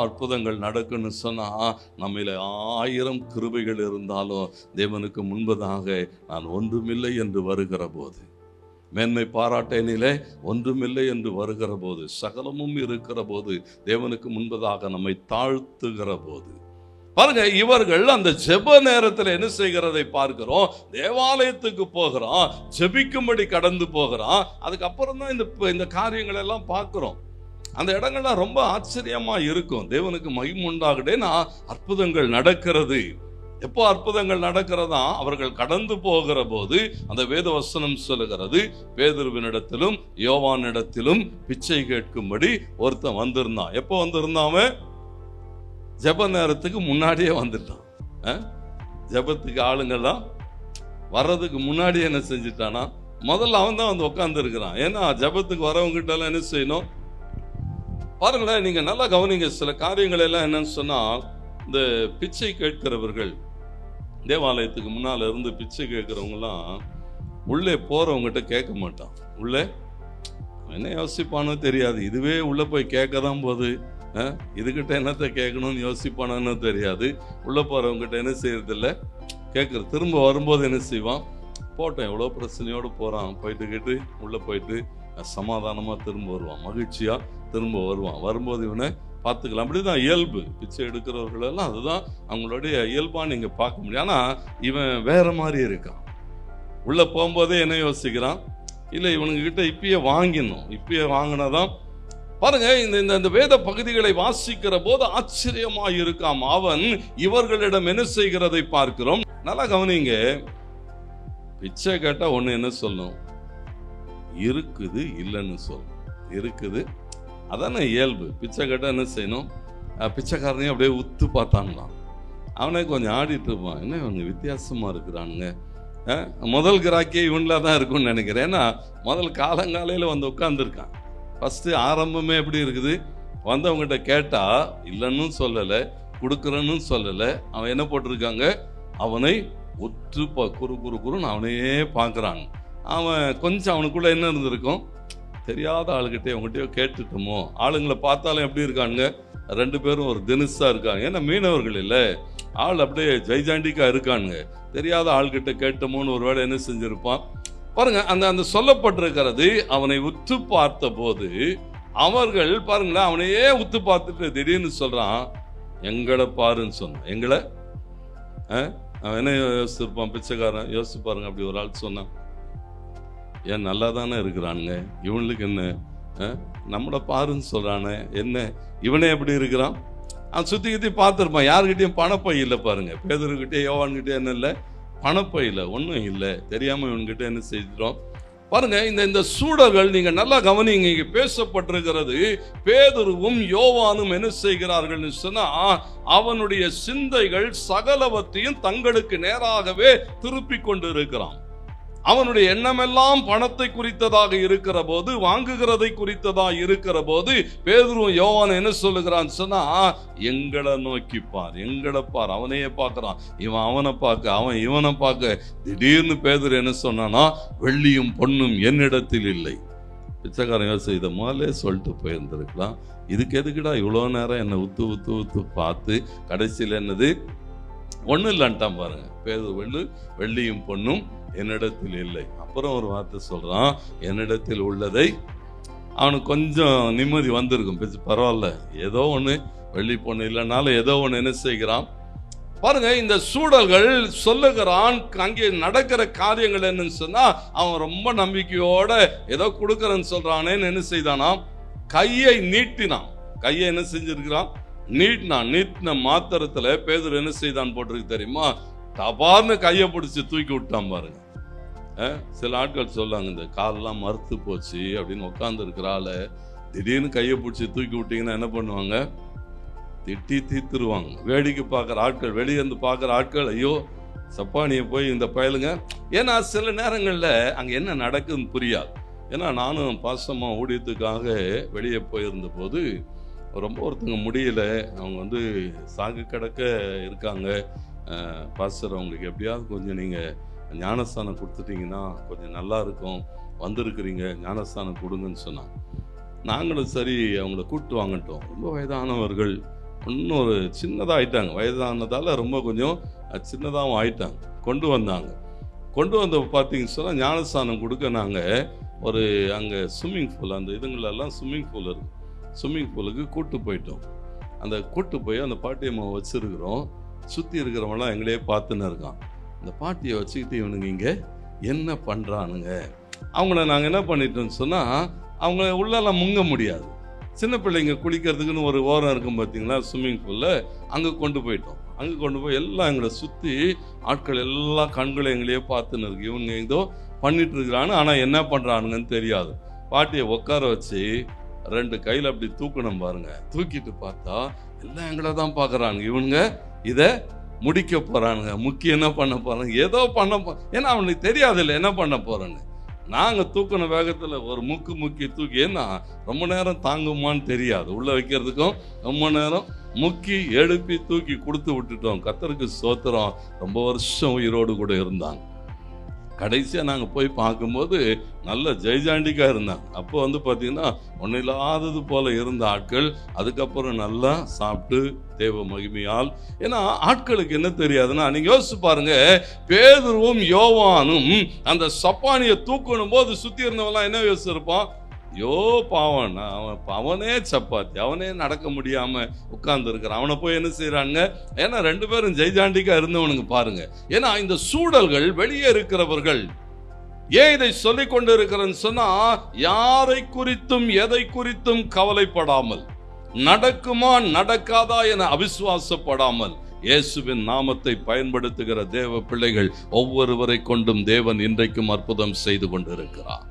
அற்புதங்கள் நடக்குன்னு சொன்னா நம்மில 1000 கிருபைகள் இருந்தாலும் தேவனுக்கு முன்பதாக நான் ஒன்றுமில்லை என்று வருகிற போது, மேன்மை பாராட்டேனிலே ஒன்றுமில்லை என்று வருகிற போது, சகலமும் இருக்கிற போது, தேவனுக்கு முன்பதாக நம்மை தாழ்த்துகிற போது, பாருங்க, இவர்கள் அந்த ஜெப நேரத்தில் என்ன செய்கிறதை பார்க்கிறோம். தேவாலயத்துக்கு போகிறான், ஜெபிக்கும்படி கடந்து போகிறான். அதுக்கப்புறம் தான் இந்த காரியங்கள் எல்லாம் பார்க்கிறோம். அந்த இடங்கள்லாம் ரொம்ப ஆச்சரியமா இருக்கும். தேவனுக்கு மகிமை உண்டாகட்டேன்னா அற்புதங்கள் நடக்கிறது. எப்போ அற்புதங்கள் நடக்கிறதா? அவர்கள் கடந்து போகிற போது அந்த வேத வசனம் சொல்லுகிறது, பேதுருவினிடத்திலும் யோவானிடத்திலும் பிச்சை கேட்கும்படி ஒருத்தன் வந்திருந்தான். எப்போ வந்திருந்தான்? ஜெப நேரத்துக்கு முன்னாடியே வந்துட்டான். ஜெபத்துக்கு ஆளுங்கெல்லாம் வர்றதுக்கு முன்னாடி என்ன செஞ்சுட்டானா, முதல்ல அவன் தான் வந்து உட்கார்ந்து இருக்கிறான். ஏன்னா ஜெபத்துக்கு வரவங்கிட்ட எல்லாம் என்ன செய்யணும் பாருங்களேன். நீங்க நல்லா கவனிங்க. சில காரியங்கள் எல்லாம் என்னன்னு சொன்னா, இந்த பிச்சை கேட்கிறவர்கள், தேவாலயத்துக்கு முன்னால இருந்து பிச்சை கேட்கிறவங்கலாம் உள்ளே போறவங்ககிட்ட கேட்க மாட்டான். உள்ளே என்ன யோசிப்பானோ தெரியாது. இதுவே உள்ள போய் கேட்க தான் போகுது, இதுகிட்ட என்னத்தை கேட்கணும்னு யோசிப்பானு தெரியாது. உள்ள போறவங்ககிட்ட என்ன செய்யறது இல்லை, கேட்கறது. திரும்ப வரும்போது என்ன செய்வான், போட்டோம் எவ்வளோ பிரச்சனையோடு போறான், போயிட்டு கேட்டு உள்ள போயிட்டு சமாதானமா திரும்ப வருவான், மகிழ்ச்சியா திரும்ப வருவான். வரும்போது இவனை பார்த்துக்கலாம். அப்படிதான் இயல்பு. பிச்சை எடுக்கிறவர்கள் எல்லாம் அதுதான் அவங்களுடைய இயல்பான்னு நீங்க பார்க்க முடியும். ஆனா இவன் வேற மாதிரி இருக்கான். உள்ள போகும்போதே என்ன யோசிக்கிறான், இல்லை இவனுங்க கிட்ட இப்பயே வாங்கிடணும், இப்பயே வாங்கினாதான். பாருங்க, இந்த வேத பகுதிகளை வாசிக்கிற போது ஆச்சரியமா இருக்காம். அவன் இவர்களிடம் என்ன செய்கிறதை பார்க்கிறோம். நல்லா கவனிங்க. பிச்சை கேட்டா ஒண்ணு என்ன சொல்லணும், இருக்குது இல்லைன்னு சொல்லணும். இருக்குது, அதான இயல்பு. பிச்சை கேட்டா என்ன செய்யணும், பிச்சைக்காரனையும் அப்படியே உத்து பார்த்தான்லாம். அவனே கொஞ்சம் ஆடிட்டு இருப்பான், என்ன இவங்க வித்தியாசமா இருக்கிறானுங்க. முதல் கிராக்கியே இவன்ல தான் இருக்கும்னு நினைக்கிறேன். ஏன்னா முதல் காலங்காலையில் வந்து உட்காந்துருக்கான். ஃபர்ஸ்ட் ஆரம்பமே எப்படி இருக்குது, வந்தவங்ககிட்ட கேட்டா இல்லைன்னு சொல்லலை, கொடுக்குறன்னு சொல்லலை. அவன் என்ன போட்டிருக்காங்க, அவனை உற்று குறு குறு குறுன்னு அவனையே பார்க்குறான். அவன் கொஞ்சம் அவனுக்குள்ள என்ன இருந்திருக்கும், தெரியாத ஆளுகிட்டே அவங்ககிட்டயோ கேட்டுட்டோமோ. ஆளுங்களை பார்த்தாலும் எப்படி இருக்கானுங்க, 2 பேரும் ஒரு தினுசா இருக்காங்க. ஏன்னா மீனவர்கள் இல்லை, ஆள் அப்படியே ஜெய்ஜாண்டிக்கா இருக்கானுங்க. தெரியாத ஆள்கிட்ட கேட்டோமோன்னு ஒரு வேளை என்ன செஞ்சிருப்பான். பாருங்க, அந்த சொல்லப்பட்டிருக்கிறது, அவனை உத்து பார்த்த போது அவர்கள் பாருங்களேன், அவனையே உத்து பார்த்துட்டு திடீர்னு சொல்றான், எங்களை பாருன்னு சொன்னான். எங்களை அவன் என்ன யோசிச்சிருப்பான், பிச்சைக்காரன் யோசிச்சு பாருங்க. அப்படி ஒரு ஆள் சொன்னான், ஏன் நல்லா தானே இருக்கிறானுங்க, இவனுக்கு என்ன நம்மளை பாருன்னு சொல்றானே, என்ன இவனே எப்படி இருக்கிறான். அவன் சுத்தி கித்தி பார்த்துருப்பான். யாருக்கிட்டையும் பணப்பை இல்லை. பாருங்க, பேதுருக்கிட்டே யோவான்கிட்டே என்ன இல்லை, பணப்பை இல்லை, ஒன்றும் இல்லை. தெரியாம இவன்கிட்ட என்ன செய்கிறோம். பாருங்க, இந்த சூடர்கள் நீங்க நல்லா கவனிங்க. இங்க பேசப்பட்டிருக்கிறது, பேதுருவும் யோவானும் என்ன செய்கிறார்கள் சொன்னா, அவனுடைய சிந்தைகள் சகலவற்றையும் தங்களுக்கு நேராகவே திருப்பி கொண்டு இருக்கிறான். அவனுடைய எண்ணமெல்லாம் பணத்தை குறித்ததாக இருக்கிற போது, வாங்குகிறதை குறித்ததாக இருக்கிற போது, பேதுருவும் யோவான் என்ன சொல்லுகிறான் சொன்னா, எங்களை நோக்கி பார், எங்களை பார். அவனையே பார்க்கிறான், இவன் அவனை பார்க்க, அவன் இவனை பார்க்க. திடீர்னு பேதுரு என்ன சொன்னானா, வெள்ளியும் பொண்ணும் என்னிடத்தில் இல்லை. பிச்சைக்காரன் யோசி, இதை முதலே சொல்லிட்டு போயிருந்திருக்கலாம். இதுக்கு எதுக்குடா இவ்வளோ நேரம் என்னை உத்து உத்து உத்து பார்த்து கடைசியில் என்னது ஒன்றும் இல்லைன்ட்டான். பாருங்க, பேதுரு வெள்ளியும் பொண்ணும் என்னிடத்தில் இல்லை. அப்புறம் ஒரு வார்த்தை சொல்றான், என்னிடத்தில் உள்ளதை. அவனுக்கு கொஞ்சம் நிம்மதி வந்திருக்கும். பரவாயில்ல, ஏதோ ஒன்று, வெள்ளி பொண்ணு இல்லைனாலும் ஏதோ ஒன்று என்ன செய்கிறான். பாருங்க, இந்த சூழல்கள் சொல்லுகிறான். அங்கே நடக்கிற காரியங்கள் என்னன்னு சொன்னா, அவன் ரொம்ப நம்பிக்கையோட ஏதோ கொடுக்கறன்னு சொல்றானேன்னு என்ன செய்தானா, கையை நீட்டினான். கையை என்ன செஞ்சிருக்கிறான், நீட்டின மாத்திரத்துல பேதுரு என்ன செய்தான் போட்டிருக்கு தெரியுமா, தபார்னு கையை பிடிச்சி தூக்கி விட்டான். பாருங்க, சில ஆட்கள் சொல்லுவாங்க, இந்த காலெல்லாம் மறுத்து போச்சு அப்படின்னு உட்கார்ந்து இருக்கிறால திடீர்னு கையை பிடிச்சி தூக்கி விட்டீங்கன்னா என்ன பண்ணுவாங்க, திட்டி தீத்துருவாங்க. வேடிக்கை பார்க்குற ஆட்கள், வெளியே இருந்து பார்க்குற ஆட்கள், ஐயோ சப்பானியை போய் இந்த பயலுங்க. ஏன்னா சில நேரங்களில் அங்கே என்ன நடக்குதுன்னு புரியாது. ஏன்னா நானும் பாசமாக ஊழியத்துக்காக வெளியே போயிருந்த போது ரொம்ப ஒருத்தங்க முடியல, அவங்க வந்து சாகு கிடக்க இருக்காங்க. பாஸ்டர் அவங்களுக்கு எப்படியாவது கொஞ்சம் நீங்கள் ஞானஸ்தானம் கொடுத்துட்டீங்கன்னா கொஞ்சம் நல்லா இருக்கும், வந்திருக்கிறீங்க ஞானஸ்தானம் கொடுங்கன்னு சொன்னாங்க. நாங்களும் சரி அவங்கள கூப்பிட்டு வாங்கட்டோம். ரொம்ப வயதானவர்கள், இன்னும் ஒரு சின்னதாக ஆயிட்டாங்க, வயதானதால் ரொம்ப கொஞ்சம் சின்னதாகவும் ஆயிட்டாங்க. கொண்டு வந்தாங்க. கொண்டு வந்த பார்த்தீங்கன்னு சொன்னால் ஞானஸ்தானம் கொடுக்க நாங்கள் ஒரு அங்கே ஸ்விம்மிங் பூல், அந்த இதுங்களெல்லாம் ஸ்விம்மிங் பூல் இருக்குது, ஸ்விம்மிங் பூலுக்கு கூப்பிட்டு போயிட்டோம். அந்த கூப்பிட்டு போய் அந்த பாட்டியம்மா வச்சுருக்கிறோம். சுற்றி இருக்கிறவங்களாம் எங்களே பார்த்துன்னு இருக்கான். அந்த பாட்டியை வச்சுக்கிட்டு இவனுங்க இங்கே என்ன பண்ணுறானுங்க. அவங்கள நாங்கள் என்ன பண்ணிட்டோம்னு சொன்னால், அவங்க உள்ளெல்லாம் முங்க முடியாது. சின்ன பிள்ளைங்க குளிக்கிறதுக்குன்னு ஒரு ஓரம் இருக்கும் பார்த்தீங்களா ஸ்விம்மிங் பூலில், அங்கே கொண்டு போயிட்டோம். அங்கே கொண்டு போய் எல்லாம் எங்களை சுற்றி ஆட்கள் எல்லாம் கண்களை எங்களையே பார்த்துன்னு இருக்கு. இவங்க ஏதோ பண்ணிட்டு இருக்கிறான்னு, ஆனால் என்ன பண்ணுறானுங்கன்னு தெரியாது. பாட்டியை உட்கார வச்சு 2 கையில் அப்படி தூக்கணும் பாருங்க. தூக்கிட்டு பார்த்தா எல்லாம் எங்களை தான் பார்க்குறாங்க. இவனுங்க இதை முடிக்க போகிறானுங்க, முக்கியம் என்ன பண்ண போகிறாங்க, ஏதோ ஏன்னா அவனுக்கு தெரியாது இல்லை என்ன பண்ண போகிறேன்னு. நாங்கள் தூக்கின வேகத்தில் ஒரு முக்கி தூக்கி, ஏன்னா ரொம்ப நேரம் தாங்குமான்னு தெரியாது, உள்ளே வைக்கிறதுக்கும் ரொம்ப நேரம் முக்கி எழுப்பி தூக்கி கொடுத்து விட்டுட்டோம். கர்த்தருக்கு ஸ்தோத்திரம். ரொம்ப வருஷம் உயிரோடு கூட இருந்தாங்க. கடைசியாக நாங்கள் போய் பார்க்கும்போது நல்ல ஜெய்ஜாண்டிக்காக இருந்தாங்க. அப்போ வந்து பார்த்தீங்கன்னா ஒன்றும் இல்லாதது போல் இருந்த ஆட்கள் அதுக்கப்புறம் நல்லா சாப்பிட்டு தேவ மகிமையால். ஏன்னா ஆட்களுக்கு என்ன தெரியாதுன்னா, நீங்கள் யோசிச்சு பாருங்க, பேதுருவும் யோவானும் அந்த சப்பானியை தூக்கணும் போது சுற்றி இருந்தவெல்லாம் என்ன யோசிச்சிருப்பான், ஐயோ பாவன், அவனே சப்பாத்தி, அவனே நடக்க முடியாமல் உட்கார்ந்து இருக்கிறான், அவனை போய் என்ன செய்கிறானுங்க. ஏன்னா 2 பேரும் ஜெய்ஜாண்டிக்காக இருந்தவனுங்க பாருங்க. ஏன்னா இந்த சூழல்கள் வெளியே இருக்கிறவர்கள் ஏன் இதை சொல்லிக் கொண்டு இருக்கிறேன்னு சொன்னா, யாரை குறித்தும் எதை குறித்தும் கவலைப்படாமல், நடக்குமா நடக்காதா என அவிசுவாசப்படாமல் இயேசுவின் நாமத்தை பயன்படுத்துகிற தேவ பிள்ளைகள் ஒவ்வொருவரை கொண்டும் தேவன் இன்றைக்கும் அற்புதம் செய்து கொண்டிருக்கிறார்.